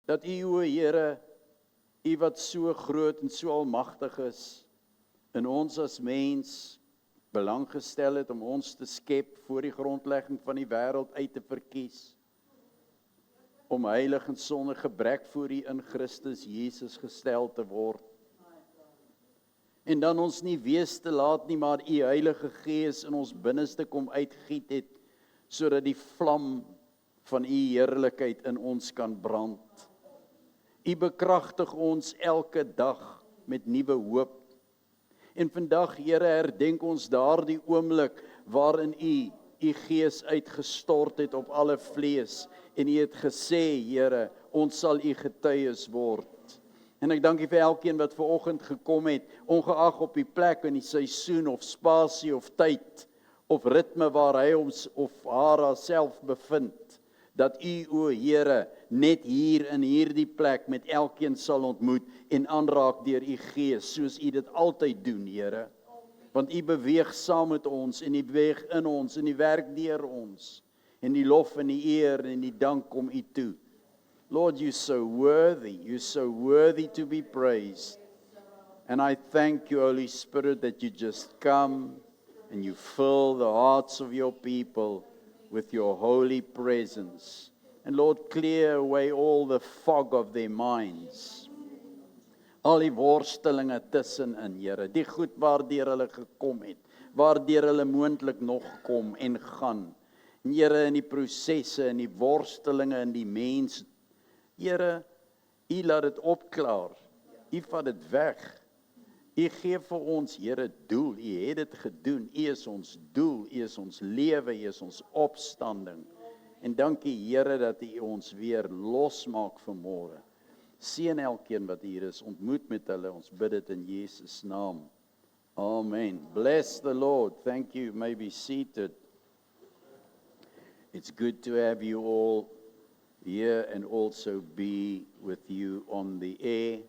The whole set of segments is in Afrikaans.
dat U, o Here, U wat so groot en so almagtig is, in ons as mens belang gestel het om ons te skep voor die grondlegging van die wêreld uit te verkies, om heilig en sonder gebrek voor U in Christus Jesus gestel te word. En dan ons nie wees te laat nie, maar U Heilige Gees in ons binneste kom uitgiet het, sodat die vlam van U heerlikheid in ons kan brand. U bekragtig ons elke dag met nuwe hoop. En vandag, Here, herdenk ons daardie oomblik waarin U Gees uitgestort het op alle vlees. En U het gesê, Here, ons sal U getuies word. En ek dank U vir elkeen wat vanoggend gekom het, ongeag op die plek in die seisoen of spasie of tyd of ritme waar hy ons of haar haarself bevind, dat U, o Here, net hier in hierdie plek met elkeen sal ontmoet en aanraak deur U Gees, soos U dit altyd doen, Here. Want U beweeg saam met ons en U beweeg in ons en U werk deur ons. En die lof en die eer en die dank kom U toe. Lord, you're so worthy to be praised. And I thank you, Holy Spirit, that you just come and you fill the hearts of your people with your holy presence. And Lord, clear away all the fog of their minds. Al die worstelinge tussenin, Here, die goed waardeur hulle gekom het, waardeur hulle moontlik nog kom en gaan. En Here, in die prosesse, in die worstelinge, in die mens, Here, U laat dit opklaar, U vat dit weg. U gee vir ons, Here, doel, U het dit gedoen, U is ons doel, U is ons lewe, U is ons opstanding. En dankie, Here, dat U ons weer losmaak vanmôre. Seën elkeen wat hier is, ontmoet met hulle, ons bid dit in Jesus naam. Amen. Bless the Lord. Thank you. You may be seated. It's good to have you all here and also be with you on the air.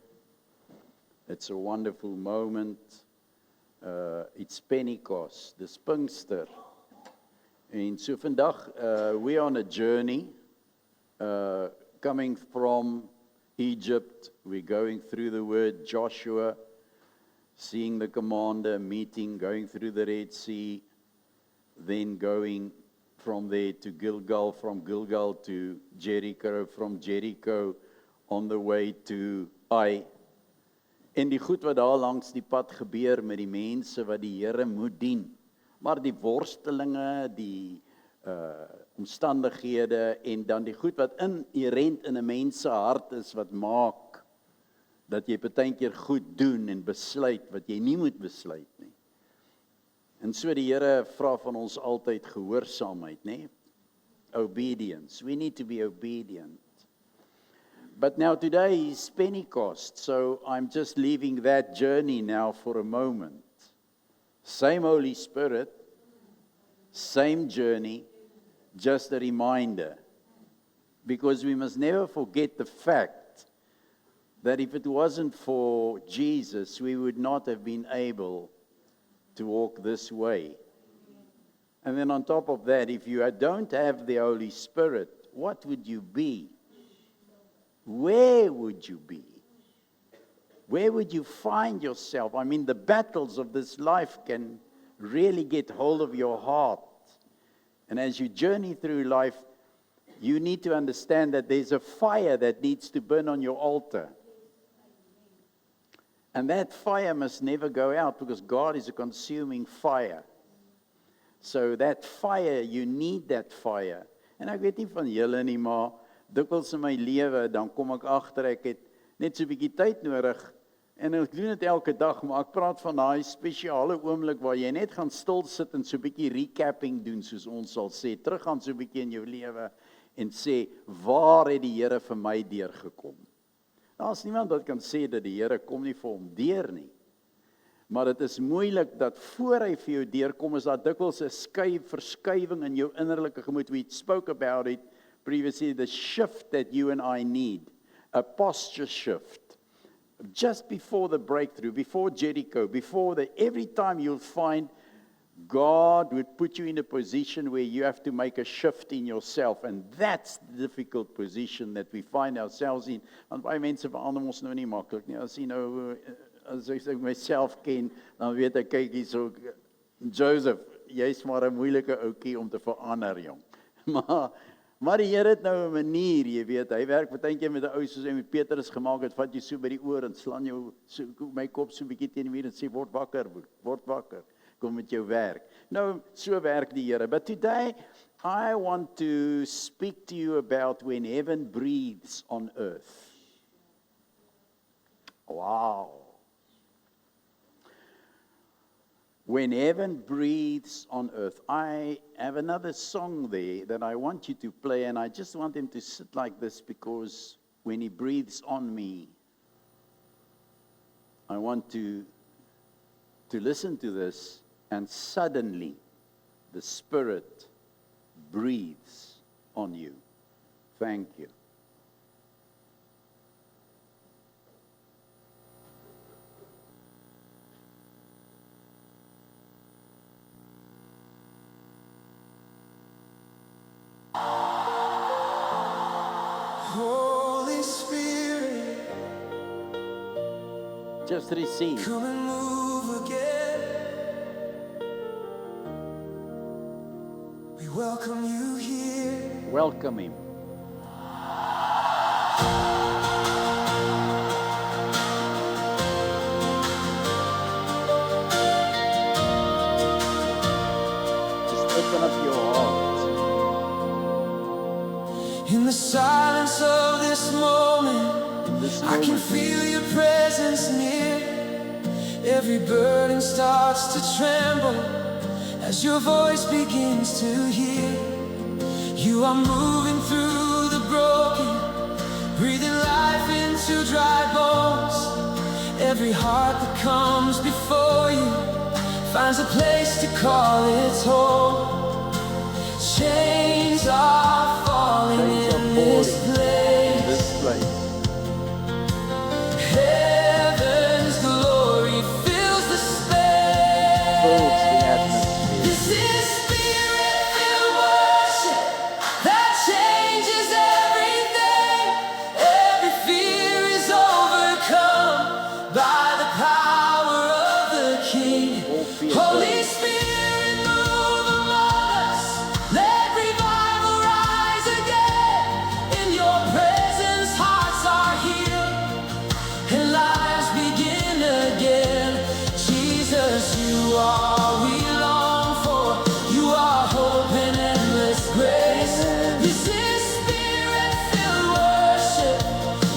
It's a wonderful moment. It's Pentecost, dis Pinkster. En so vandag, we're on a journey, coming from Egypt. We're going through the word Joshua, seeing the commander, meeting, going through the Red Sea, then going from there to Gilgal, from Gilgal to Jericho, from Jericho on the way to Ai. En die goed wat daar langs die pad gebeur met die mense wat die Here moet dien. Maar die worstelinge, die omstandighede en dan die goed wat inherent in 'n mens se hart is wat maak dat jy partykeer goed doen en besluit wat jy nie moet besluit nie. En so die Here vra van ons altyd gehoorsaamheid, nê? Obedience. We need to be obedient. But now today is Pentecost, so I'm just leaving that journey now for a moment. Same Holy Spirit, same journey, just a reminder. Because we must never forget the fact that if it wasn't for Jesus, we would not have been able to walk this way. And then on top of that, if you don't have the Holy Spirit, what would you be? Where would you be? Where would you find yourself? I mean, the battles of this life can really get hold of your heart. And as you journey through life, you need to understand that there's a fire that needs to burn on your altar. And that fire must never go out because God is a consuming fire. So that fire, you need that fire. En ek weet nie van julle nie, maar dikwels in my lewe, dan kom ek agter, ek het net so 'n bietjie tyd nodig, en ek doen dit elke dag, maar ek praat van daai spesiale oomblik waar jy net gaan stil sit en so 'n bietjie recapping doen, soos ons sal sê, teruggaan so 'n bietjie in jou lewe, en sê, waar het die Here vir my deurgekom? Daar's niemand wat kan sê dat die Here kom nie vir hom deur nie, maar dit is moeilik dat voor hy vir jou deurkom, is daar dikwels 'n verskywing in jou innerlike gemoed. We spoke about it previously, the shift that you and I need, a posture shift. Just before the breakthrough, before Jericho, every time you'll find God would put you in a position where you have to make a shift in yourself. And that's the difficult position that we find ourselves in. Want baie mense verander ons nou nie maklik nie. As jy nou, as ek myself ken, dan weet ek, kyk hierso, Joseph, jy's maar 'n moeilike ouetjie om te verander, jong. Maar die Here het nou 'n manier, jy weet, hy werk partykeer met 'n ou soos hy met Petrus gemaak het, vat jy so by die oor en slaan jou so my kop so 'n bietjie teen die muur en sê word wakker, kom met jou werk. Nou, so werk die Here. But today I want to speak to you about when heaven breathes on earth. Wow. When heaven breathes on earth. I have another song there that I want you to play, and I just want him to sit like this because when he breathes on me, I want to listen to this, and suddenly the Spirit breathes on you. Thank you. Holy Spirit, Just receive. come and move again. We welcome you here. Welcome him. Just open up your heart. In the silence of this moment, In this I can moment, feel your presence near. Every burden starts to tremble as your voice begins to hear. You are moving through the broken, breathing life into dry bones. Every heart that comes before you finds a place to call its home. Chains are falling Chains are in this falling place. in this place. Heaven's glory fills the space. Fills the atmosphere. This is spirit-filled worship that changes everything. Every fear is overcome by the power of the King. All fear Holy goes. Spirit, move among us. Let revival rise again. In your presence, hearts are healed and lives begin again. Jesus, you are we long for. You are hope and endless grace. This is spirit-filled worship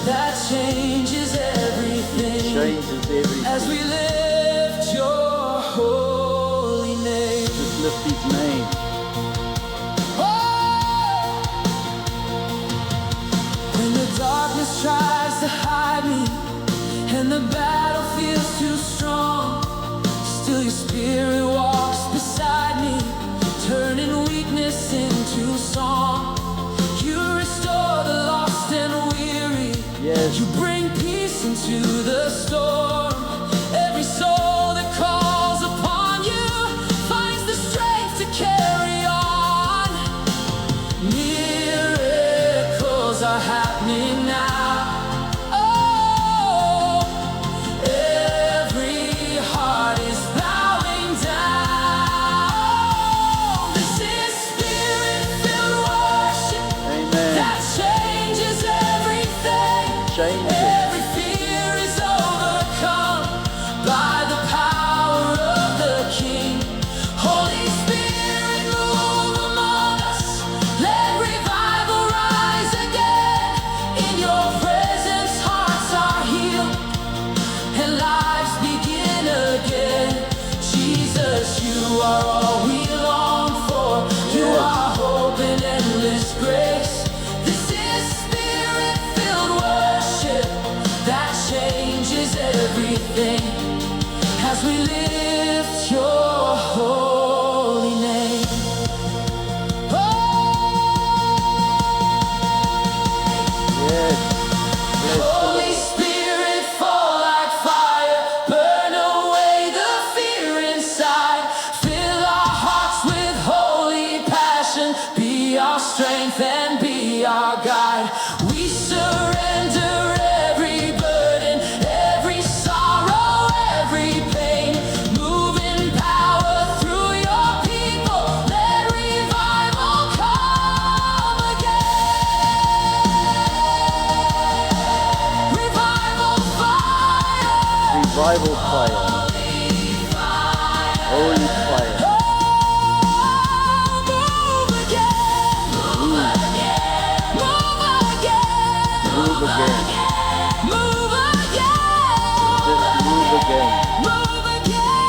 that changes everything. Changes everything. As we lift your holy name. Just lift his name. When the darkness tries to hide me and the battle feels too strong, still your spirit walks beside me, turning weakness into song. You restore the lost and weary. Yes. You bring peace into the storm. Every soul that calls upon you finds the strength to carry on. Miracles are happening now. Oh, every heart is bowing down. This is spirit-filled worship Amen. that changes everything. Changes. Every fear is overcome by the power of the King. Holy Spirit, move among us. Let revival rise again. In your presence, revival fire. Holy fire. Move again. Just move again.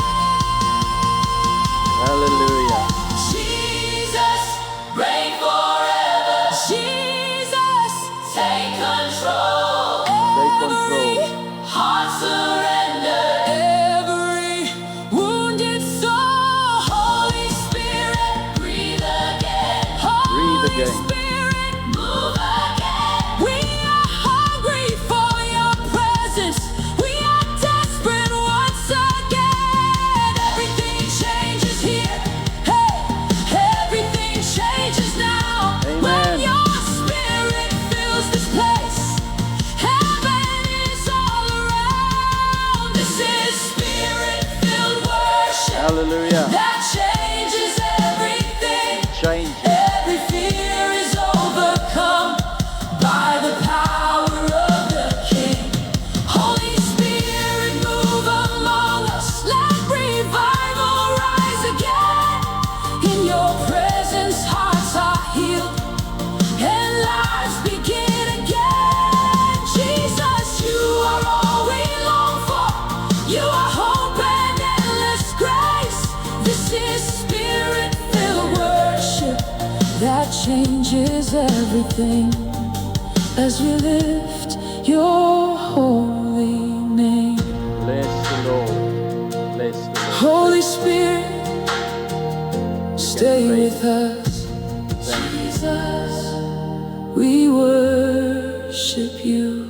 Hallelujah. Jesus, reign forever. Jesus, take control. Take control. Heart surrender. Every wounded soul. Holy Spirit, breathe again. Breathe again. Holy Spirit, move again. We are hungry for your presence. We are desperate once again. Everything changes here. Hey, everything changes now. Amen. When your spirit fills this place, heaven is all around. This is spirit-filled worship Hallelujah. that changes everything. Change. Every fear is overcome by the power of the King. Holy Spirit, move among us. Let revival rise again. In your presence, hearts are healed and lives begin again. Jesus, you are all we long for. You are hope and endless grace. This is spirit-filled worship that changes everything as we lift your holy name. Bless the Lord. Bless the Lord. Holy Spirit, stay with us. Thank you. Jesus, we worship you.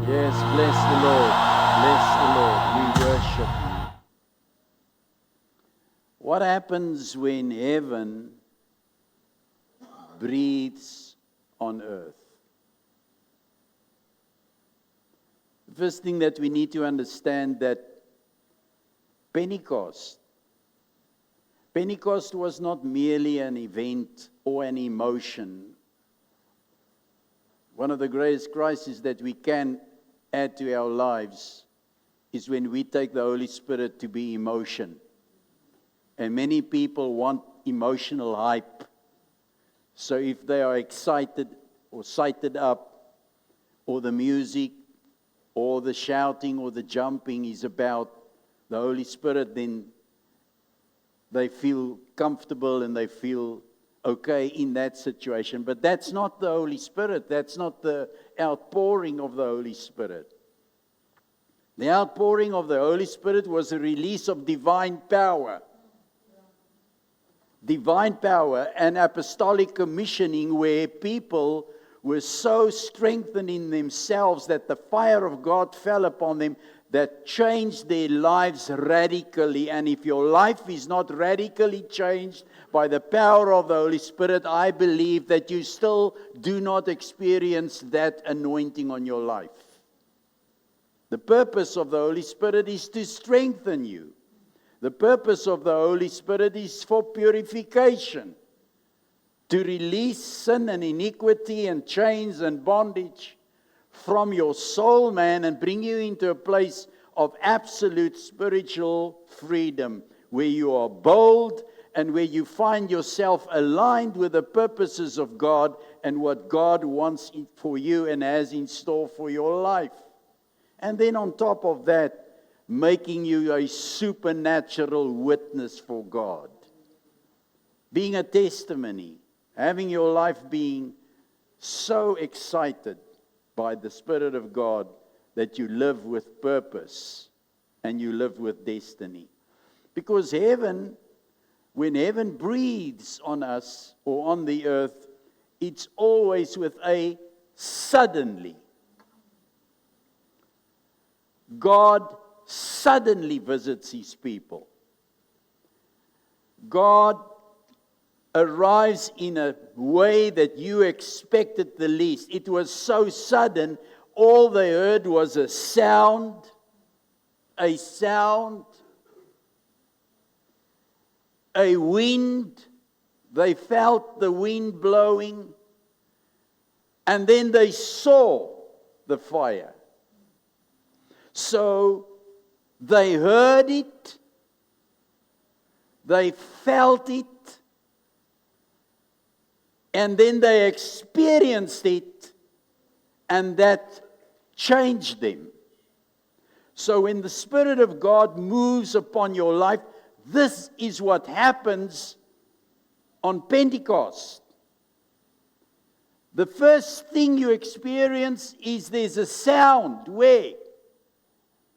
Yes, bless the Lord. Bless the Lord. We worship you. What happens when heaven breathes on earth? The first thing that we need to understand that Pentecost was not merely an event or an emotion. One of the greatest crises that we can add to our lives is when we take the Holy Spirit to be emotion. And many people want emotional hype. So if they are excited or sighted up, or the music, or the shouting, or the jumping is about the Holy Spirit, then they feel comfortable and they feel okay in that situation. But that's not the Holy Spirit. That's not the outpouring of the Holy Spirit. The outpouring of the Holy Spirit was a release of divine power. Divine power and apostolic commissioning, where people were so strengthened in themselves that the fire of God fell upon them, that changed their lives radically. And if your life is not radically changed by the power of the Holy Spirit, I believe that you still do not experience that anointing on your life. The purpose of the Holy Spirit is to strengthen you. The purpose of the Holy Spirit is for purification, to release sin and iniquity and chains and bondage from your soul, man, and bring you into a place of absolute spiritual freedom, where you are bold and where you find yourself aligned with the purposes of God and what God wants for you and has in store for your life. And then on top of that, making you a supernatural witness for God. Being a testimony, having your life being so excited by the Spirit of God that you live with purpose and you live with destiny. Because heaven, when heaven breathes on us or on the earth, it's always with a suddenly. God suddenly visits His people. God arrives in a way that you expected the least. It was so sudden, all they heard was a sound, a wind. They felt the wind blowing, and then they saw the fire. So they heard it, they felt it, and then they experienced it, and that changed them. So when the Spirit of God moves upon your life, this is what happens on Pentecost. The first thing you experience is there's a sound. Where?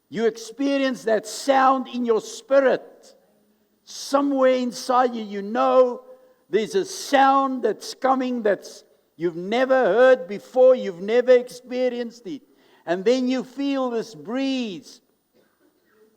You experience that sound in your spirit. Somewhere inside you, you know there's a sound that's coming that's you've never heard before, you've never experienced it. And then you feel this breeze,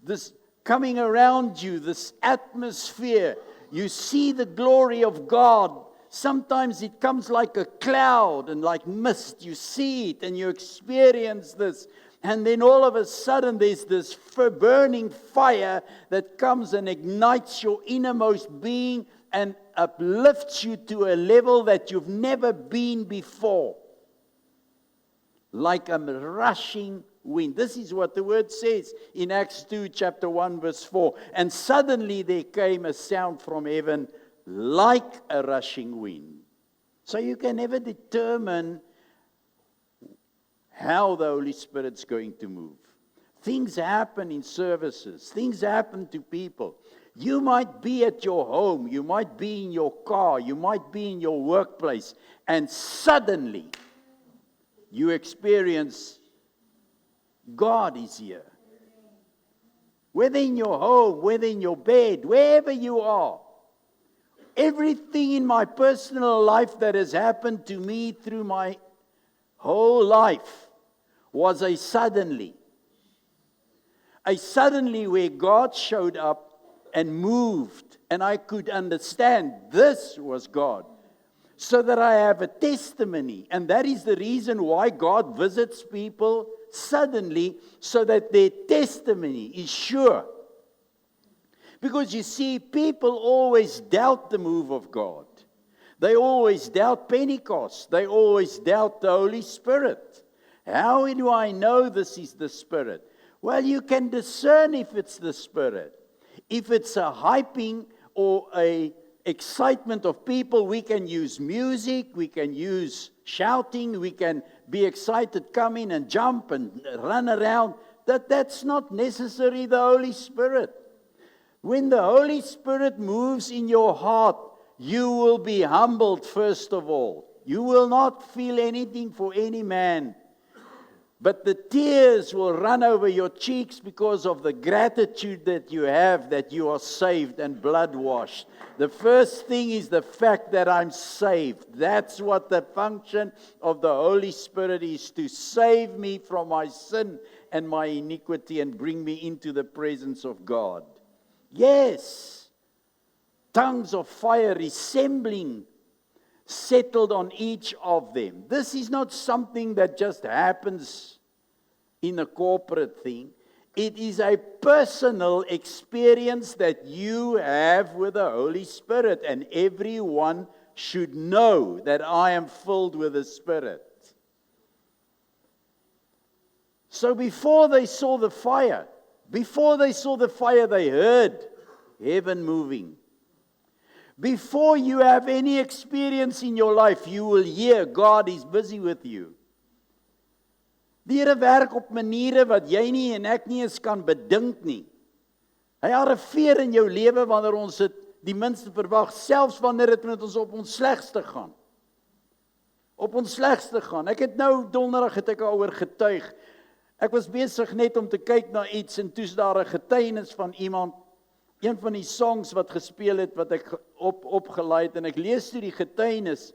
this coming around you, this atmosphere. You see the glory of God. Sometimes it comes like a cloud and like mist. You see it and you experience this. And then all of a sudden there's this burning fire that comes and ignites your innermost being and uplifts you to a level that you've never been before. Like a rushing wind. This is what the word says in Acts 2, chapter 1, verse 4. And suddenly there came a sound from heaven like a rushing wind. So you can never determine how the Holy Spirit's going to move. Things happen in services. Things happen to people. You might be at your home. You might be in your car. You might be in your workplace. And suddenly you experience God is here. Whether in your home, whether in your bed, wherever you are. Everything in my personal life that has happened to me through my whole life was a suddenly. A suddenly where God showed up and moved, and I could understand this was God. So that I have a testimony, and that is the reason why God visits people suddenly, so that their testimony is sure. Because you see, people always doubt the move of God. They always doubt Pentecost. They always doubt the Holy Spirit. How do I know this is the Spirit? Well, you can discern if it's the Spirit. If it's a hyping or a excitement of people, we can use music, we can use shouting, we can be excited, come in and jump and run around. That's not necessarily the Holy Spirit. When the Holy Spirit moves in your heart, you will be humbled first of all. You will not feel anything for any man. But the tears will run over your cheeks because of the gratitude that you have, that you are saved and blood washed. The first thing is the fact that I'm saved. That's what the function of the Holy Spirit is, to save me from my sin and my iniquity and bring me into the presence of God. Yes, tongues of fire resembling settled on each of them. This is not something that just happens in a corporate thing. It is a personal experience that you have with the Holy Spirit, and everyone should know that I am filled with the Spirit. So before they saw the fire, they heard heaven moving. Before you have any experience in your life, you will hear God is busy with you. Die Here werk op maniere wat jy nie en ek nie eens kan bedink nie. Hy arriveer in jou lewe wanneer ons dit die minste verwag, selfs wanneer dit met ons op ons slegste gaan. Op ons slegste gaan. Ek het nou donderdag het ek daaroor getuig. Ek was besig net om te kyk na iets en toe's daar 'n getuienis van iemand, een van die songs wat gespeel het wat ek opgelaai het, en ek lees toe die getuienis.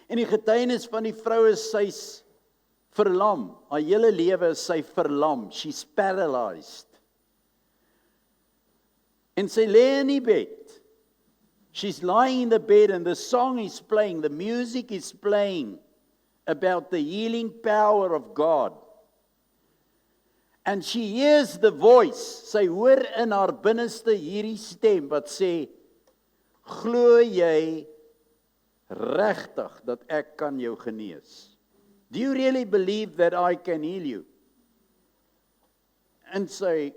En die getuienis van die vrou is sy's verlam. Haar hele lewe is sy verlam. She's paralyzed. En sy lê in die bed. She's lying in the bed and the song is playing, the music is playing about the healing power of God. And she hears the voice. Sy hoor in haar binneste hierdie stem wat sê, glo jy regtig dat ek kan jou genees? Do you really believe that I can heal you? En sy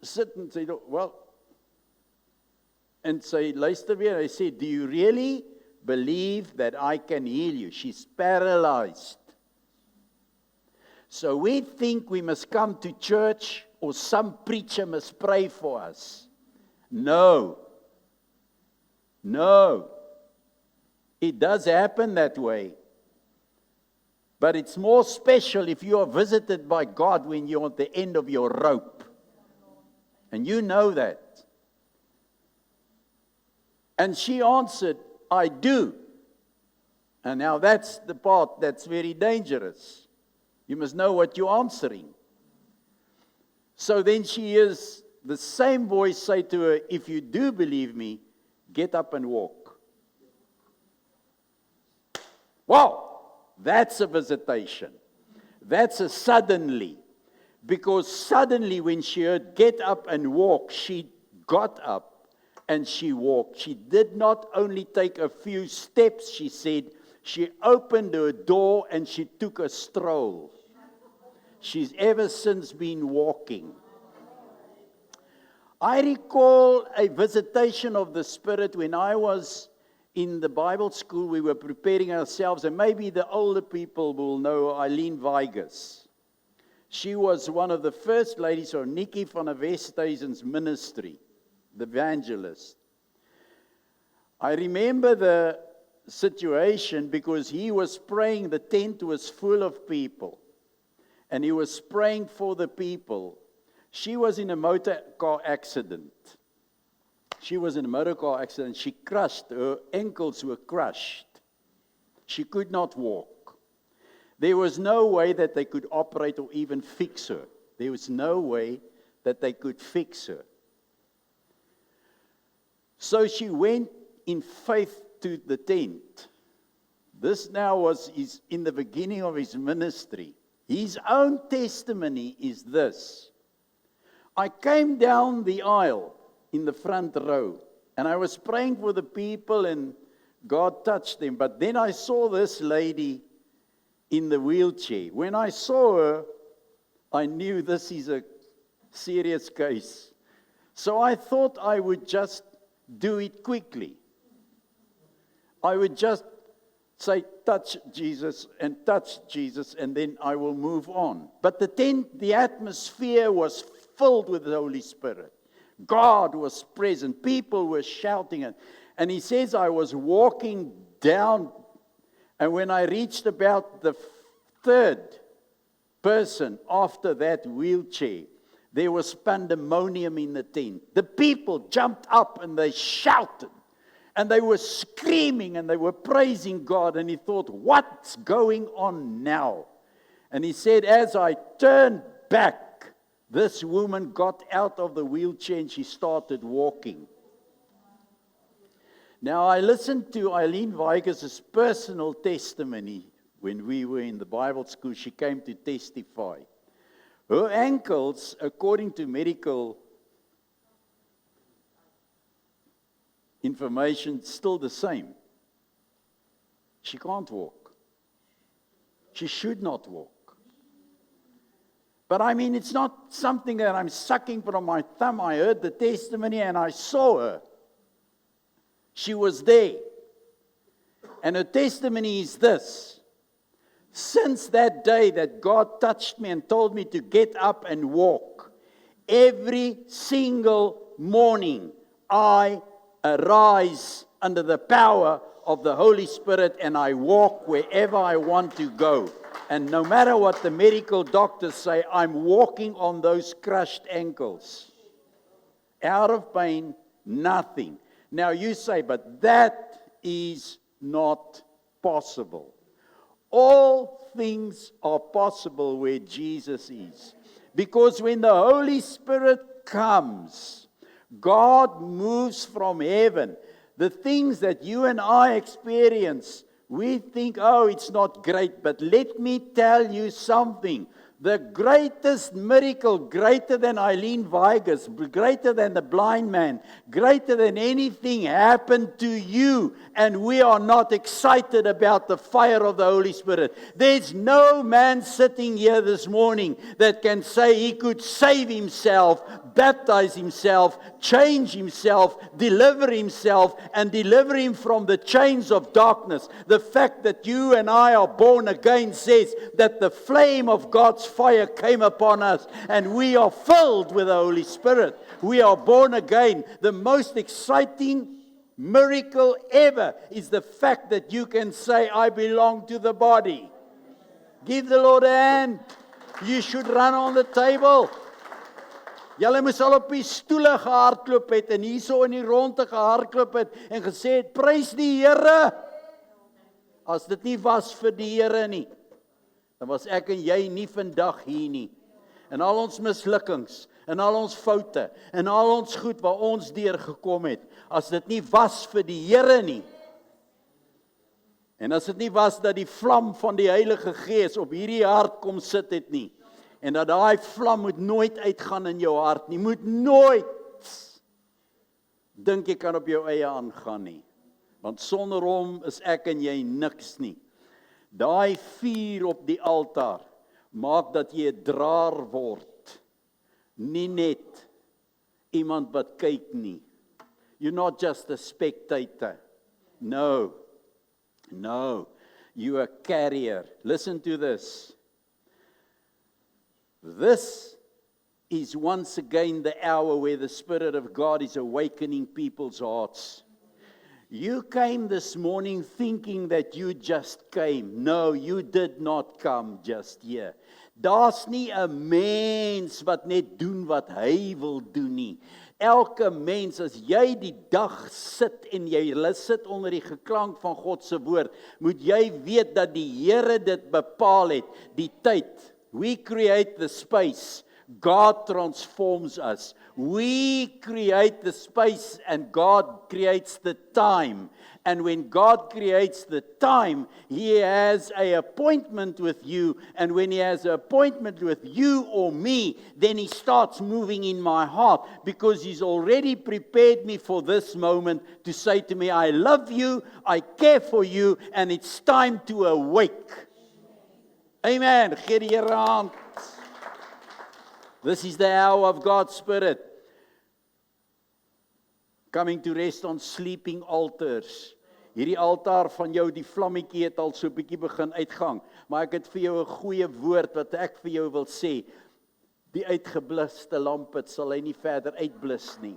sit en sê, well, en sy luister weer, hy sê, do you really believe that I can heal you? She's paralyzed. So we think we must come to church or some preacher must pray for us. No. No. It does happen that way. But it's more special if you are visited by God when you're at the end of your rope. And you know that. And she answered, I do. And now that's the part that's very dangerous. You must know what you're answering. So then she hears the same voice say to her, if you do believe me, get up and walk. Wow! That's a visitation. That's a suddenly. Because suddenly when she heard get up and walk, she got up and she walked. She did not only take a few steps, she said, she opened her door and she took a stroll. She's ever since been walking. I recall a visitation of the Spirit when I was in the Bible school. We were preparing ourselves, and maybe the older people will know Eileen Weiges. She was one of the first ladies of Nikki van der Westhuizen's ministry, the evangelist. I remember the situation because he was praying, the tent was full of people, and he was praying for the people. She was in a motor car accident. She crushed, her ankles were crushed. She could not walk. There was no way that they could operate or even fix her. There was no way that they could fix her. So she went in faith to the tent. This now was in the beginning of his ministry. His own testimony is this. I came down the aisle in the front row, and I was praying for the people, and God touched them. But then I saw this lady in the wheelchair. When I saw her, I knew this is a serious case. So I thought I would just do it quickly. I would just say, touch Jesus, and then I will move on. But the atmosphere was filled with the Holy Spirit. God was present. People were shouting. And he says, I was walking down, and when I reached about the third person after that wheelchair, there was pandemonium in the tent. The people jumped up and they shouted. And they were screaming and they were praising God. And he thought, what's going on now? And he said, as I turned back, this woman got out of the wheelchair and she started walking. Now, I listened to Eileen Weiges' personal testimony when we were in the Bible school. She came to testify. Her ankles, according to medical information, still the same. She can't walk. She should not walk. But I mean, it's not something that I'm sucking from my thumb. I heard the testimony and I saw her. She was there. And her testimony is this. Since that day that God touched me and told me to get up and walk, every single morning I arise under the power of the Holy Spirit and I walk wherever I want to go. And no matter what the medical doctors say, I'm walking on those crushed ankles. Out of pain, nothing. Now you say, but that is not possible. All things are possible where Jesus is. Because when the Holy Spirit comes, God moves from heaven. The things that you and I experience, we think, oh, it's not great. But let me tell you something. The greatest miracle, greater than Eileen Weigus, greater than the blind man, greater than anything happened to you, and we are not excited about the fire of the Holy Spirit. There's no man sitting here this morning that can say he could save himself, baptize himself, change himself, deliver himself, and deliver him from the chains of darkness. The fact that you and I are born again says that the flame of God's fire came upon us, and we are filled with the Holy Spirit. We are born again. The most exciting miracle ever is the fact that you can say, I belong to the body. Give the Lord a hand. You should run on the table. Julle moes al op die stoele gehardloop het en hierso in die ronde gehardloop het en gesê het, prys die Here. As dit nie was vir die Here nie, dan was ek en jy nie vandag hier nie. En al ons mislukkings, en al ons foute, en al ons goed waar ons deurgekom het, as dit nie was vir die Here nie, en as dit nie was dat die vlam van die Heilige Gees op hierdie hart kom sit het nie, en dat daai vlam moet nooit uitgaan in jou hart nie, moet nooit dink jy kan op jou eie aangaan nie, want sonder hom is ek en jy niks nie. Daai vuur op die altaar maak dat jy 'n draer word, nie net iemand wat kyk nie. You're not just a spectator. No, you're a carrier. Listen to this. This is once again the hour where the Spirit of God is awakening people's hearts. You came this morning thinking that you just came. No, you did not come just here. Daar's nie 'n mens wat net doen wat hy wil doen nie. Elke mens, as jy die dag sit en jy sit onder die geklank van God se woord, moet jy weet dat die Here dit bepaal het, die tyd. We create the space. God transforms us. We create the space and God creates the time. And when God creates the time, He has an appointment with you. And when He has an appointment with you or me, then He starts moving in my heart because He's already prepared me for this moment to say to me, I love you, I care for you, and it's time to awake. Amen. Gee die Here 'n hand. This is the hour of God's Spirit coming to rest on sleeping altars. Hierdie altaar van jou, die vlammetjie het al so 'n bietjie begin uitgang, maar ek het vir jou 'n goeie woord wat ek vir jou wil sê. Die uitgebluste lamp, het sal hy nie verder uitblus nie.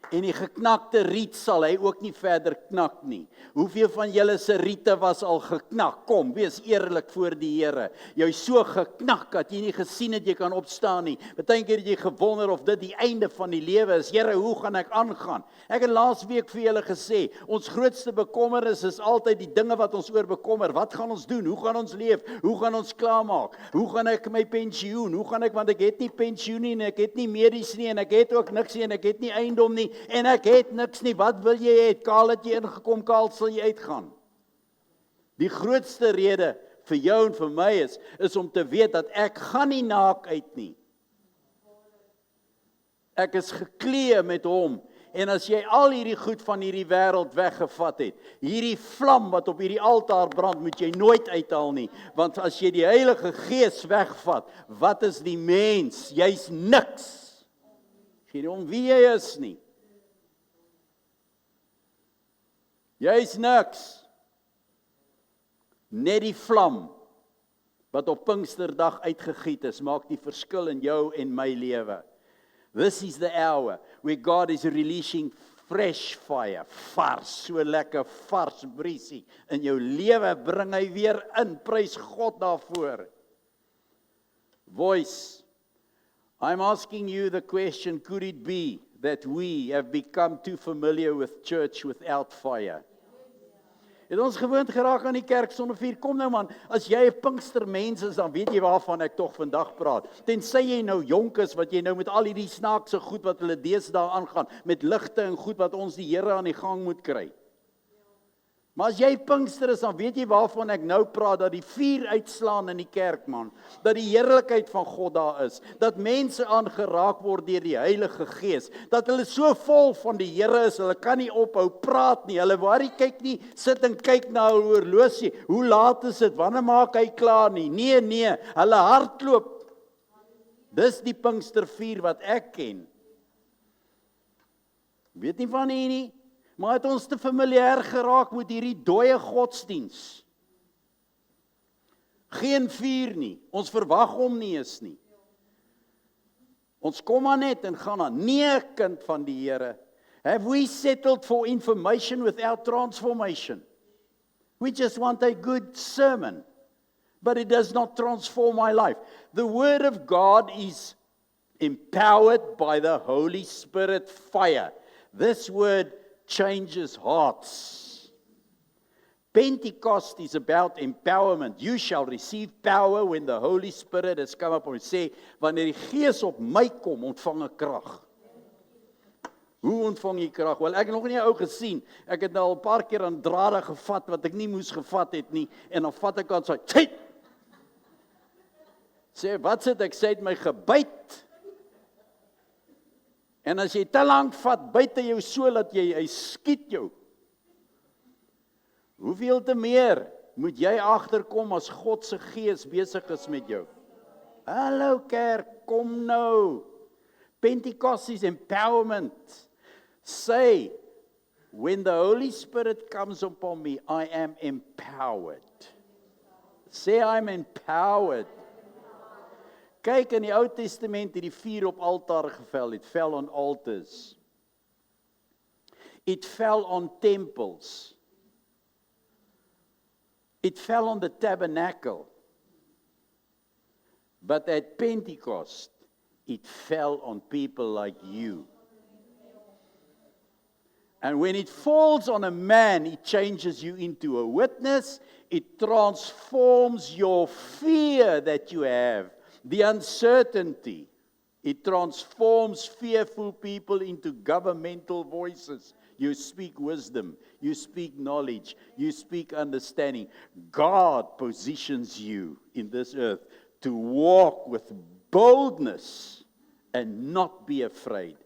En die geknakte riet sal hy ook nie verder knak nie. Hoeveel van julle se riete was al geknak? Kom, wees eerlik voor die Here. Jy so geknak dat jy nie gesien het jy kan opstaan nie. Partykeer het jy gewonder of dit die einde van die lewe is. Here, hoe gaan ek aangaan? Ek het laasweek vir julle gesê, ons grootste bekommernis is altyd die dinge wat ons oor bekommer. Wat gaan ons doen? Hoe gaan ons leef? Hoe gaan ons klaarmaak? Hoe gaan ek my pensioen? Hoe gaan ek, want ek het nie pensioen nie en ek het nie medies nie en ek het ook niks nie en ek het nie eiendom nie. En ek het niks nie, wat wil jy hê? Kaal het jy ingekom, kaal sal jy uitgaan. Die grootste rede vir jou en vir my is om te weet dat ek gaan nie naak uit nie. Ek is geklee met hom. En as jy al hierdie goed van hierdie wêreld weggevat het, hierdie vlam wat op hierdie altaar brand, moet jy nooit uithaal nie. Want as jy die Heilige Gees wegvat, wat is die mens? Jy's niks. Geen om wie jy is nie. Jy's niks. Net die vlam wat op Pinksterdag uitgegiet is, maak die verskil in jou en my lewe. This is the hour where God is releasing fresh fire, vars, so lekker vars briesie in jou lewe, bring hy weer in, prys God daarvoor. Voice, I'm asking you the question, could it be that we have become too familiar with church without fire? Het ons gewoond geraak aan die kerk sonder vuur. Kom nou man, as jy 'n Pinkstermens is, dan weet jy waarvan ek tog vandag praat. Tensy jy nou jonk is, wat jy nou met al hierdie snaakse goed wat hulle deesdae aangaan, met ligte en goed wat ons die Here aan die gang moet kry. Maar as jy Pinkster is, dan weet jy waarvan ek nou praat, dat die vuur uitslaan in die kerk, man. Dat die heerlikheid van God daar is. Dat mense aangeraak word deur die Heilige Gees. Dat hulle so vol van die Here is, hulle kan nie ophou praat nie. Hulle worry kyk nie, sit en kyk na hul horlosie. Hoe laat is dit? Wanneer maak hy klaar nie? Nee, hulle hardloop. Dis die Pinkstervuur wat ek ken. Weet nie van hier nie. Maar het ons te familier geraak met hierdie dooie godsdiens. Geen vuur nie, ons verwag hom nie eens nie. Ons kom maar net en gaan aan. Nee, kind van die Here. Have we settled for information without transformation? We just want a good sermon, but it does not transform my life. The Word of God is empowered by the Holy Spirit fire. This word changes hearts. Pentecost is about empowerment. You shall receive power when the Holy Spirit has come upon you. Sê, wanneer die Gees op my kom, ontvang ek krag. Hoe ontvang jy krag? Wel, ek het nog nie 'n ou gesien. Ek het nou al 'n paar keer aan drade gevat wat ek nie moes gevat het nie, en dan vat ek aan sy. Sê, wat sit ek? Sê het my gebyt. En as jy te lank vat, byt hy jou so dat hy skiet jou. Hoeveel te meer moet jy agterkom as God se Gees besig is met jou? Hallo kerk, kom nou. Pentecost is empowerment. Say, when the Holy Spirit comes upon me, I am empowered. Say, I'm empowered. Kyk, in die Ou Testament het die vuur op altare geval. It fell on altars. It fell on temples. It fell on the tabernacle. But at Pentecost, it fell on people like you. And when it falls on a man, it changes you into a witness. It transforms your fear that you have. The uncertainty, it transforms fearful people into governmental voices. You speak wisdom, you speak knowledge, you speak understanding. God positions you in this earth to walk with boldness and not be afraid.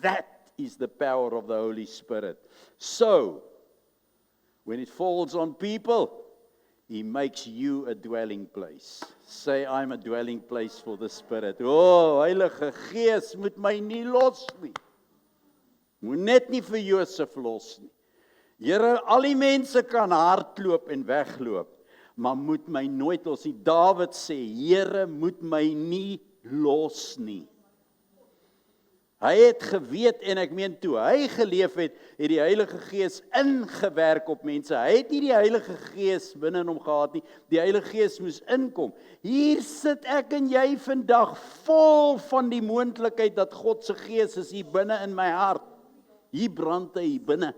That is the power of the Holy Spirit. So, when it falls on people, He makes you a dwelling place. Say, I'm a dwelling place for the Spirit. Oh, Heilige Gees, moet my nie los nie. Moet net nie vir Josef los nie. Here, al die mense kan hardloop en wegloop, maar moet my nooit los nie. Dawid sê, Here, moet my nie los nie. Hy het geweet, en ek meen toe hy geleef het die Heilige Gees ingewerk op mense. Hy het nie die Heilige Gees binne in hom gehad nie. Die Heilige Gees moes inkom. Hier sit ek en jy vandag vol van die moontlikheid dat God se Gees is hier binne in my hart. Hier brand hy hier binne.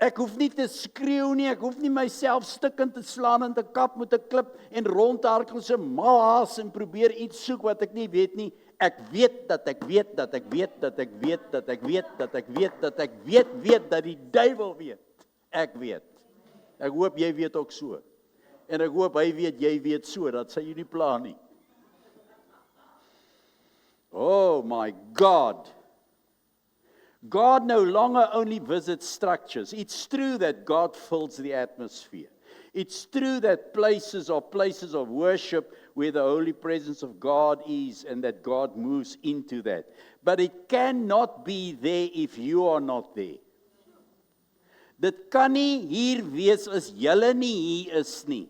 Ek hoef nie te skreeu nie, ek hoef nie myself stikkend te slaan en te kap met 'n klip en rondhardloop so mal haas en probeer iets soek wat ek nie weet nie. Ek weet dat ek weet dat ek weet dat ek weet dat ek weet dat ek weet dat ek weet dat die duiwel weet. Ek weet. Ek hoop jy weet ook so. En ek hoop hy weet jy weet so, dat sy jou nie pla nie. Oh my God. God no longer only visits structures. It's true that God fills the atmosphere. It's true that places are places of worship where the holy presence of God is and that God moves into that. But it cannot be there if you are not there. Dit kan nie hier wees as julle nie hier is nie.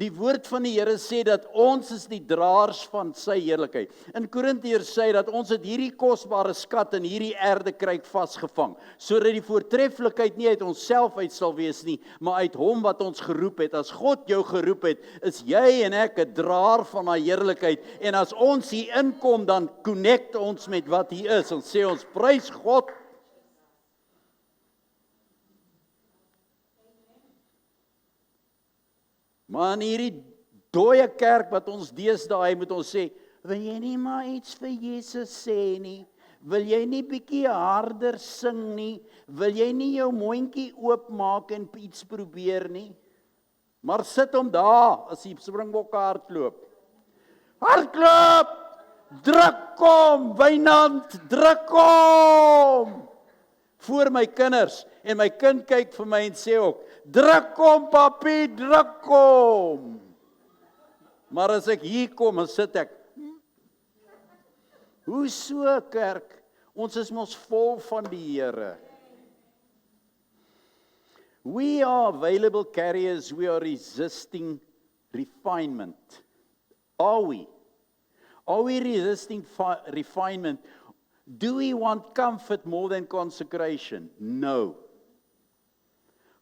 Die woord van die Here sê dat ons is die draers van sy heerlikheid. In Korintiërs sê dat ons het hierdie kosbare skat in hierdie aardekruik vasgevang, sodat die voortreffelikheid nie uit onsself uit sal wees nie, maar uit hom wat ons geroep het. As God jou geroep het, is jy en ek 'n draer van daai heerlikheid. En as ons hier inkom, dan connect ons met wat hier is. Ons sê ons prys God. Maar in hierdie dooie kerk wat ons deesdae moet ons sê, wil jy nie maar iets vir Jesus sê nie? Wil jy nie bietjie harder sing nie? Wil jy nie jou mondjie oopmaak en iets probeer nie? Maar sit hom daar as die springbokke hardloop. Hardloop! Druk hom, Wynand, druk hom! Voor my kinders, en my kind kyk vir my en sê ook, druk hom papie, druk hom! Maar as ek hier kom, dan sit ek, hoe so kerk? Ons is mos vol van die Here. We are available carriers, we are resisting refinement. Are we? Are we resisting refinement? Do we want comfort more than consecration? No.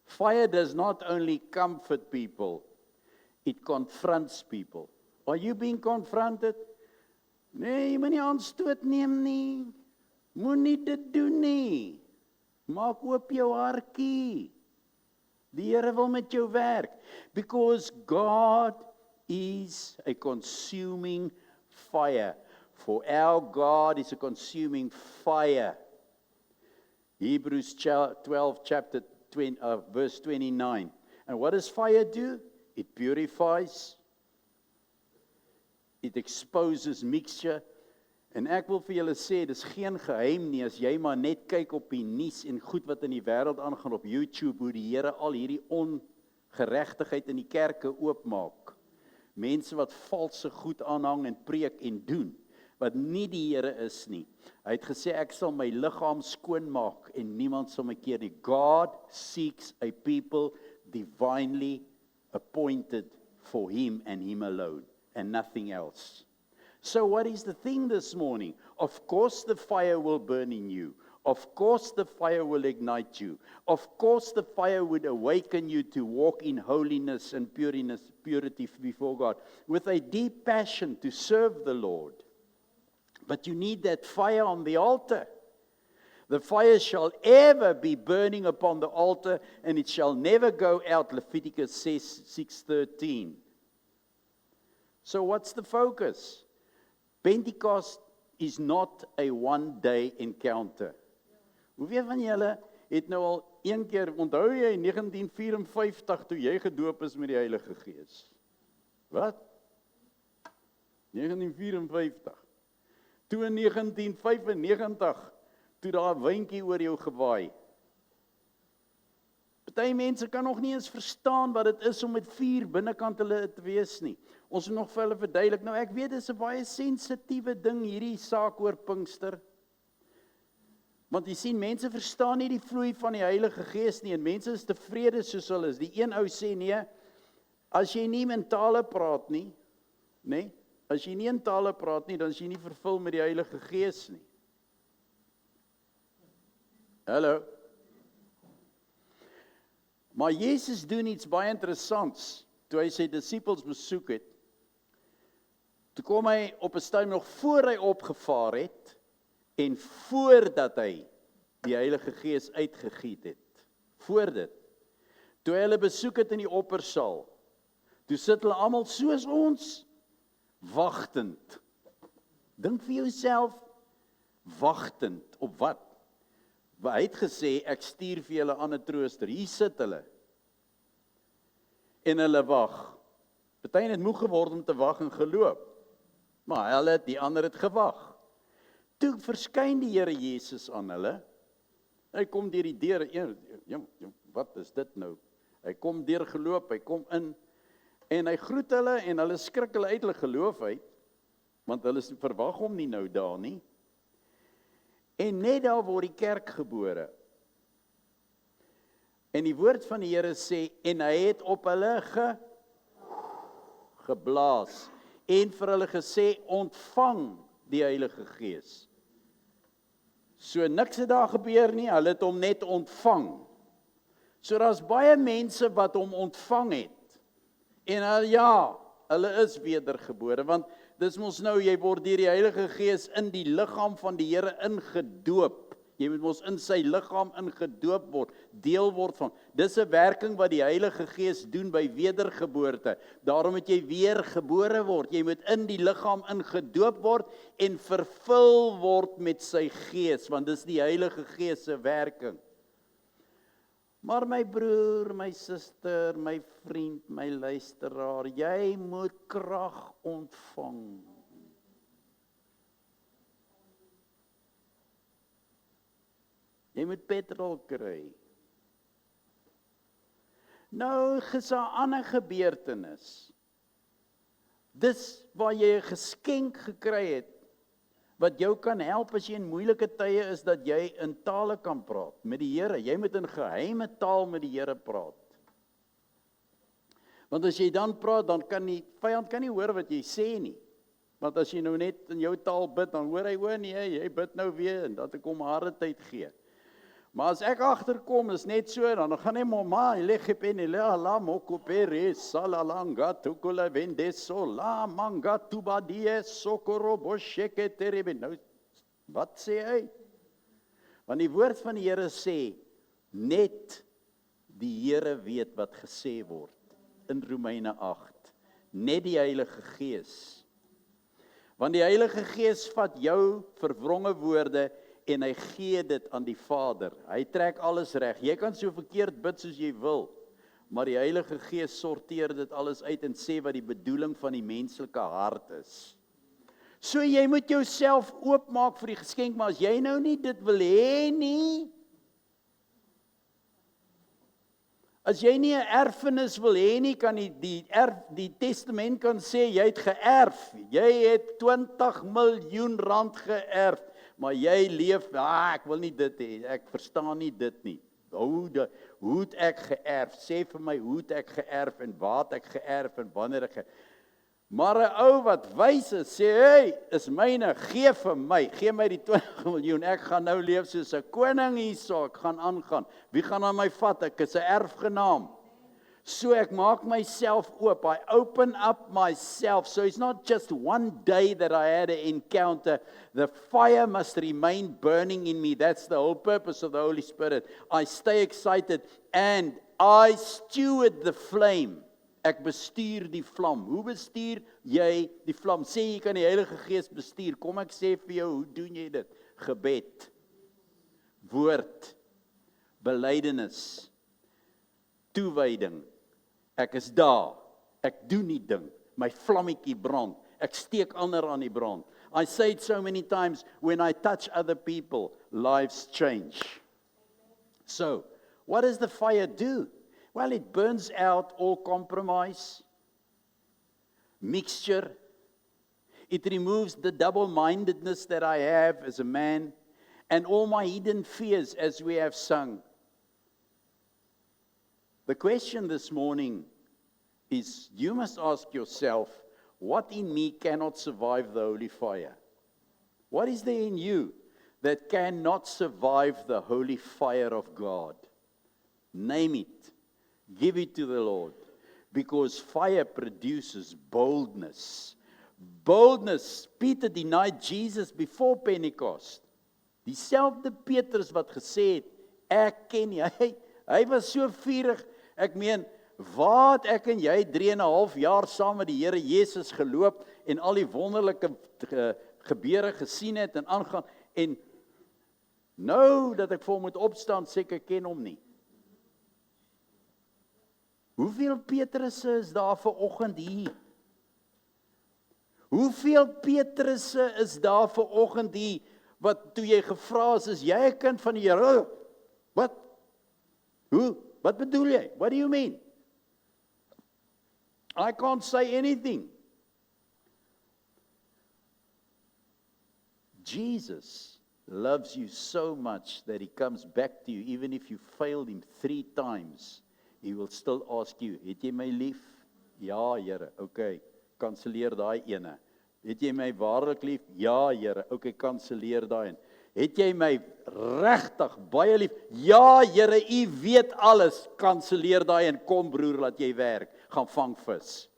Fire does not only comfort people, it confronts people. Are you being confronted? Nee, jy moet nie aanstoot neem nie. Moenie dit doen nie. Maak oop jou hartjie. Die Here wil met jou werk. Because God is a consuming fire. For our God is a consuming fire. Hebrews 12, chapter 20, verse 29. And what does fire do? It purifies. It exposes mixture. En ek wil vir julle sê, dis geen geheim nie, as jy maar net kyk op die nuus en goed wat in die wêreld aangaan op YouTube, hoe die Here al hierdie ongeregtigheid in die kerke oopmaak. Mense wat valse goed aanhang en preek en doen, wat nie die Here is nie. Hy het gesê, ek sal my liggaam skoon maak en niemand sal my keer nie. God seeks a people divinely appointed for him and him alone, and nothing else. So what is the thing this morning? Of course the fire will burn in you. Of course the fire will ignite you. Of course the fire would awaken you to walk in holiness and purity before God, with a deep passion to serve the Lord. But you need that fire on the altar. The fire shall ever be burning upon the altar, and it shall never go out, Leviticus 6:13. So what's the focus? Pentecost is not a one-day encounter. Hoeveel van julle het nou al een keer, onthou jy 1954 toe jy gedoop is met die Heilige Gees? Wat? 1954. Toe in 1995, toe daar 'n windjie oor jou gewaai. Party mense kan nog nie eens verstaan wat dit is om met vuur binnekant hulle te wees nie. Ons moet nog vir hulle verduidelik. Nou ek weet dit is 'n baie sensitiewe ding hierdie saak oor Pinkster. Want jy sien, mense verstaan nie die vloei van die Heilige Gees nie en mense is tevrede soos hulle is. Die een ou sê nee, as jy nie in tale praat nie, nê? As jy nie in tale praat nie, dan is jy nie vervul met die Heilige Gees nie. Hallo. Maar Jesus doen iets baie interessants. Toe hy sy disippels besoek het, toe kom hy op 'n stadium nog voor hy opgevaar het en voordat hy die Heilige Gees uitgegiet het. Voor dit. Toe hy hulle besoek het in die oppersaal, toe sit hulle almal soos ons, wagtend. Dink vir jouself, wagtend op wat? Hy het gesê, ek stuur vir julle 'n ander trooster. Hier sit hulle. En hulle wag. Party het moeg geword om te wag en geloop. Maar hulle, die ander het gewag. Toe verskyn die Here Jesus aan hulle. Hy kom deur die deur. Wat is dit nou? Hy kom deur geloop, hy kom in. En hy groet hulle en hulle skrik hulle uit hulle geloof uit. Want hulle verwag hom nie nou daar nie. En net daar word die kerk gebore. En die woord van die Here sê, en hy het op hulle geblaas, en vir hulle gesê, ontvang die Heilige Gees. So niks het daar gebeur nie, hulle het hom net ontvang. So daar's baie mense wat hom ontvang het. En hulle is wedergebore, want dis mos nou, jy word deur die Heilige Gees in die liggaam van die Here ingedoop. Jy moet mos in sy liggaam ingedoop word, deel word van. Dis 'n werking wat die Heilige Gees doen by wedergeboorte. Daarom moet jy weer gebore word. Jy moet in die liggaam ingedoop word en vervul word met sy Gees, want dis die Heilige Gees se werking. Maar my broer, my suster, my vriend, my luisteraar, jy moet krag ontvang. Jy moet petrol kry. Nou, is 'n ander gebeurtenis. Dis waar jy 'n geskenk gekry het, wat jou kan help as jy in moeilike tye is, dat jy in tale kan praat met die Here. Jy moet in geheime taal met die Here praat. Want as jy dan praat, dan kan die vyand kan nie hoor wat jy sê nie. Want as jy nou net in jou taal bid, dan hoor hy, o nee, jy bid nou weer, en dat ek hom harde tyd gee. Maar as ek agterkom, is net so, dan gaan hy mama, la mokopere, salalanga, tukula vendeso, la manga tubadie, sokoro bosheke terebe. Nou, wat sê hy? Want die woord van die Here sê, net die Here weet wat gesê word, in Romeine 8. Net die Heilige Gees. Want die Heilige Gees vat jou verwronge woorde, en hy gee dit aan die Vader. Hy trek alles reg. Jy kan so verkeerd bid soos jy wil, maar die Heilige Gees sorteer dit alles uit en sê wat die bedoeling van die menslike hart is. So jy moet jouself oopmaak vir die geskenk, maar as jy nou nie dit wil hê nie, as jy nie 'n erfenis wil hê nie, kan die testament kan sê, jy het geërf, jy het 20 miljoen rand geërf, maar jy leef, ek wil nie dit hê, ek verstaan nie dit nie. Hoe het ek geërf? Sê vir my, hoe het ek geërf en waar het ek geërf en wanneer ek geërf? Maar 'n ou wat wys is, sê, hey, is myne, gee my die 20 miljoen, ek gaan nou leef soos 'n koning hierso, ek gaan aangaan. Wie gaan aan my vat? Ek is 'n erfgenaam. So ek maak myself oop, I open up myself, so it's not just one day that I had an encounter, the fire must remain burning in me, that's the whole purpose of the Holy Spirit. I stay excited and I steward the flame. Ek bestuur die vlam. Hoe bestuur jy die vlam? Sê jy kan die Heilige Gees bestuur, kom ek sê vir jou, hoe doen jy dit? Gebed, woord, belydenis, toewyding. Ek is daar, ek doen die ding, my vlammetjie brand, ek steek ander aan die brand. I say it so many times, when I touch other people, lives change. So, what does the fire do? Well, it burns out all compromise, mixture. It removes the double-mindedness that I have as a man, and all my hidden fears, as we have sung. The question this morning is, you must ask yourself, what in me cannot survive the holy fire? What is there in you that cannot survive the holy fire of God? Name it. Give it to the Lord. Because fire produces boldness. Boldness. Peter denied Jesus before Pentecost. Dieselfde Petrus wat gesê het, ek ken nie. Hy was so vurig. Ek meen, waar het ek en jy 3,5 jaar saam met die Here Jesus geloop en al die wonderlike gebeure gesien het en aangaan, en nou dat ek vir hom moet opstaan, sê ek ken hom nie. Hoeveel Petrusse is daar vanoggend hier? Hoeveel Petrusse is daar vanoggend hier, wat toe jy gevra is jy 'n kind van die Here? Wat? Hoe? Wat bedoel jy? What do you mean? I can't say anything. Jesus loves you so much that he comes back to you, even if you failed him 3 times, he will still ask you, het jy my lief? Ja, Here, okay, kanselleer daai ene. Het jy my waarlik lief? Ja, Here, okay, kanselleer daai een. Het jy my regtig baie lief? Ja, Here, u weet alles. Kanselleer daai en kom broer, laat jy werk. Gaan vang vis.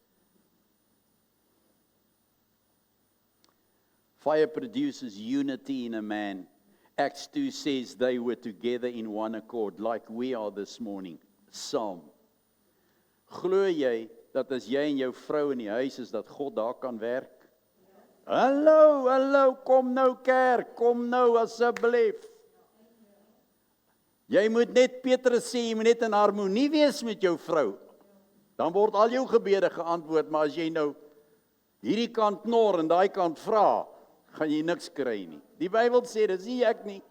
Fire produces unity in a man. Acts 2 says they were together in one accord, like we are this morning. Saam. Glo jy dat as jy en jou vrou in die huis is, dat God daar kan werk? Hallo, kom nou kerk, kom nou asseblief. Jy moet net, Petrus sê, jy moet net in harmonie wees met jou vrou. Dan word al jou gebede geantwoord, maar as jy nou hierdie kant knor en daai kant vra, gaan jy niks kry nie. Die Bybel sê, dis nie ek nie,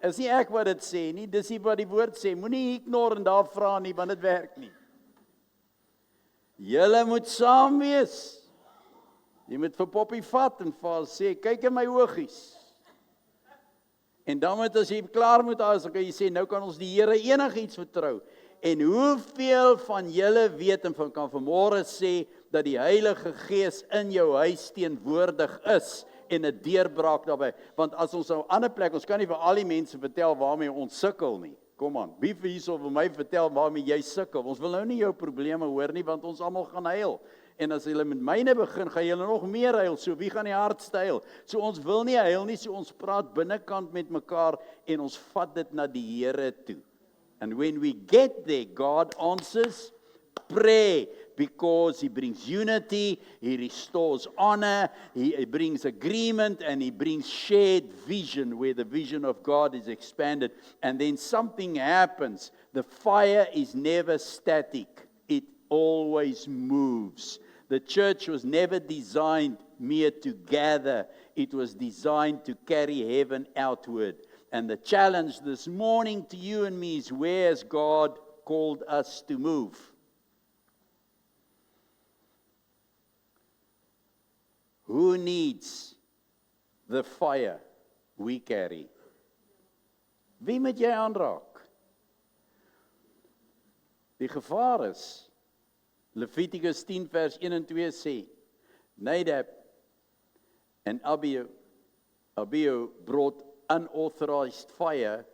is nie ek wat dit sê nie, dis nie wat die woord sê, moenie hier knor en daar vra nie, want dit werk nie. Julle moet saam wees. Jy moet vir Poppy vat en vir haar sê, kyk in my oogies. En dan moet as jy klaar met haar is, dan kan jy sê, nou kan ons die Here enigiets vertrou. En hoeveel van julle weet en kan vanmôre sê, dat die Heilige Gees in jou huis teenwoordig is, en 'n deurbraak daarbey. Want as ons nou 'n ander plek, ons kan nie vir al die mense vertel waarmee ons sukkel nie. Kom aan, wie vir hierso vir my vertel waarmee jy sukkel? Ons wil nou nie jou probleme hoor nie, want ons almal gaan huil. En as julle met myne begin, gaan julle nog meer huil. So wie gaan die hardste huil? So ons wil nie huil nie, so ons praat binnekant met mekaar en ons vat dit na die Here toe. And when we get there, God answers prayer, because He brings unity, He restores honor, He brings agreement, and He brings shared vision where the vision of God is expanded. And then something happens. The fire is never static. It always moves. The church was never designed mere to gather. It was designed to carry heaven outward. And the challenge this morning to you and me is, where has God called us to move? Who needs the fire we carry? Wie moet jy aanraak? Die gevaar is, Levitikus 10 vers 1 en 2 sê, Nadab and Abihu brought unauthorized fire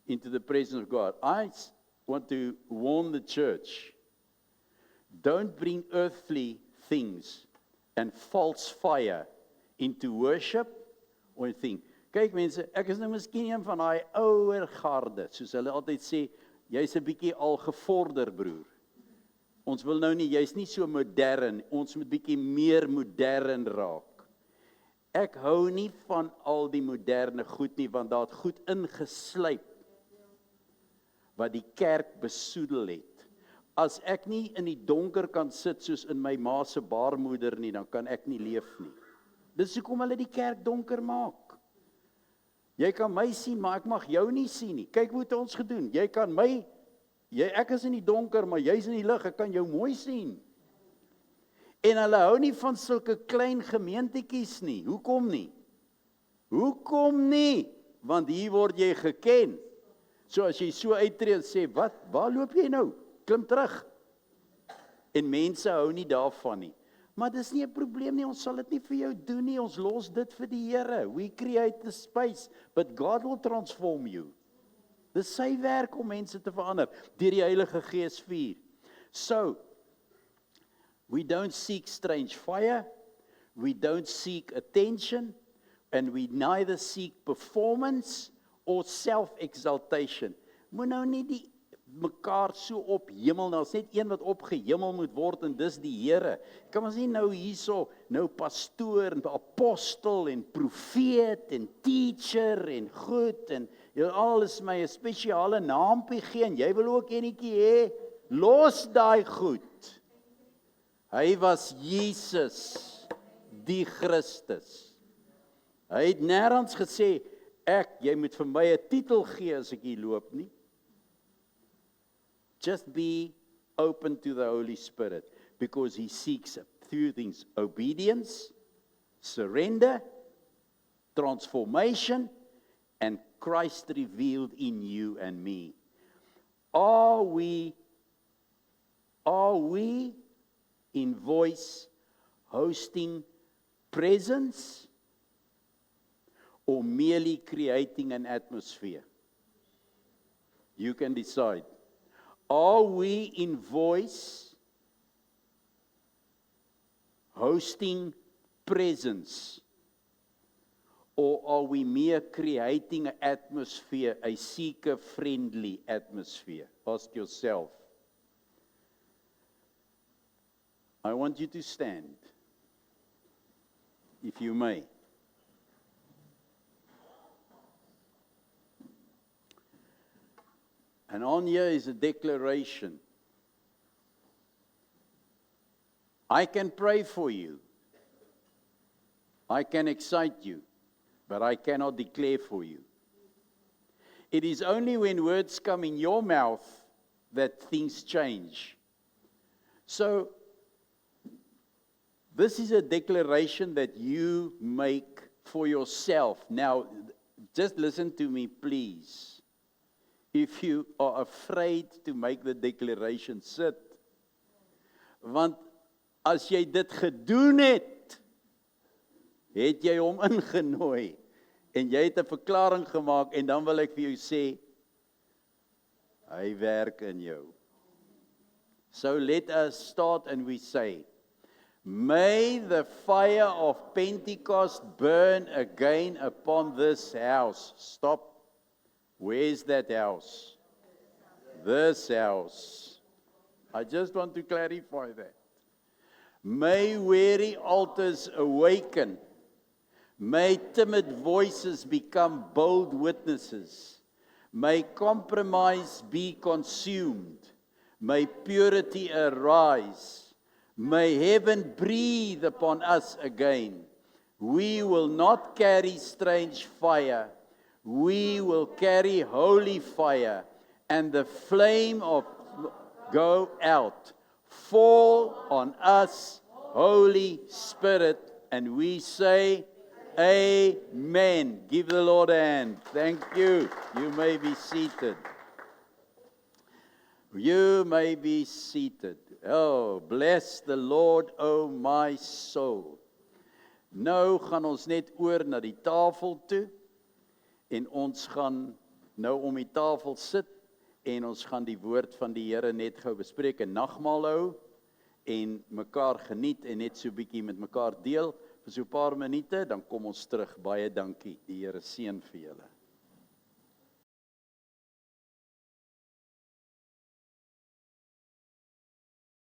into the presence of God. I want to warn the church, don't bring earthly things and false fire into worship or anything. Kyk mense, ek is nou miskien een van daai ouer garde, soos hulle altyd sê, jy's 'n bietjie al gevorder broer. Ons wil nou nie, jy's nie so modern, ons moet bietjie meer modern raak. Ek hou nie van al die moderne goed nie, want daar het goed ingeslyp wat die kerk besoedel het. As ek nie in die donker kan sit soos in my ma se baarmoeder nie, dan kan ek nie leef nie. Dis hoekom hulle die kerk donker maak. Jy kan my sien, maar ek mag jou nie sien nie. Kyk hoe het ons gedoen. Jy kan my, ek is in die donker, maar jy's in die lig, ek kan jou mooi sien. En hulle hou nie van sulke klein gemeentetjies nie. Hoekom nie? Hoekom nie? Want hier word jy geken. So as jy so uittreed sê, wat? Waar loop jy nou? Klim terug. En mense hou nie daarvan nie. Maar dis nie 'n probleem nie, ons sal dit nie vir jou doen nie, ons los dit vir die Here. We create the space, but God will transform you. Dis sy werk om mense te verander, deur die Heilige Gees vuur. So, we don't seek strange fire, we don't seek attention, and we neither seek performance or self-exaltation. Moet nou nie die mekaar so op hemel, nou is net een wat opgehemel moet word, en dis die Here. Kan ons nie nou hierso, nou pastoor, en apostel, en profeet, en teacher, en goed, en jy alles my 'n spesiale naampie gee, en jy wil ook enetjie hê, los daai goed. Hy was Jesus, die Christus. Hy het nêrens gesê, jy moet vir my 'n titel gee as ek hier loop nie. Just be open to the Holy Spirit, because He seeks through things, obedience, surrender, transformation, and Christ revealed in you and me. Are we in voice hosting presence, or merely creating an atmosphere? You can decide. Are we in voice hosting presence, Or are we mere creating an atmosphere, a seeker-friendly atmosphere? Ask yourself. I want you to stand, if you may. And on here is a declaration. I can pray for you. I can excite you, but I cannot declare for you. It is only when words come in your mouth that things change. So, this is a declaration that you make for yourself. Now, just listen to me, please. If you are afraid to make the declaration, sit. Want as jy dit gedoen het, het jy hom ingenooi en jy het 'n verklaring gemaak en dan wil ek vir jou sê, hy werk in jou. So let us start and we say, may the fire of Pentecost burn again upon this house. Stop. Where's that house? This house. I just want to clarify that. May weary altars awaken. May timid voices become bold witnesses. May compromise be consumed. May purity arise. May heaven breathe upon us again. We will not carry strange fire. We will carry holy fire, and the flame of go out. Fall on us, Holy Spirit, and we say, Amen. Give the Lord a hand. Thank you. You may be seated. You may be seated. Oh, bless the Lord, oh my soul. Nou gaan ons net oor na die tafel toe. En ons gaan nou om die tafel sit en ons gaan die woord van die Here net gou bespreek en nagmaal hou en mekaar geniet en net so 'n bietjie met mekaar deel vir so 'n paar minute, dan kom ons terug. Baie dankie. Die Here seën vir julle.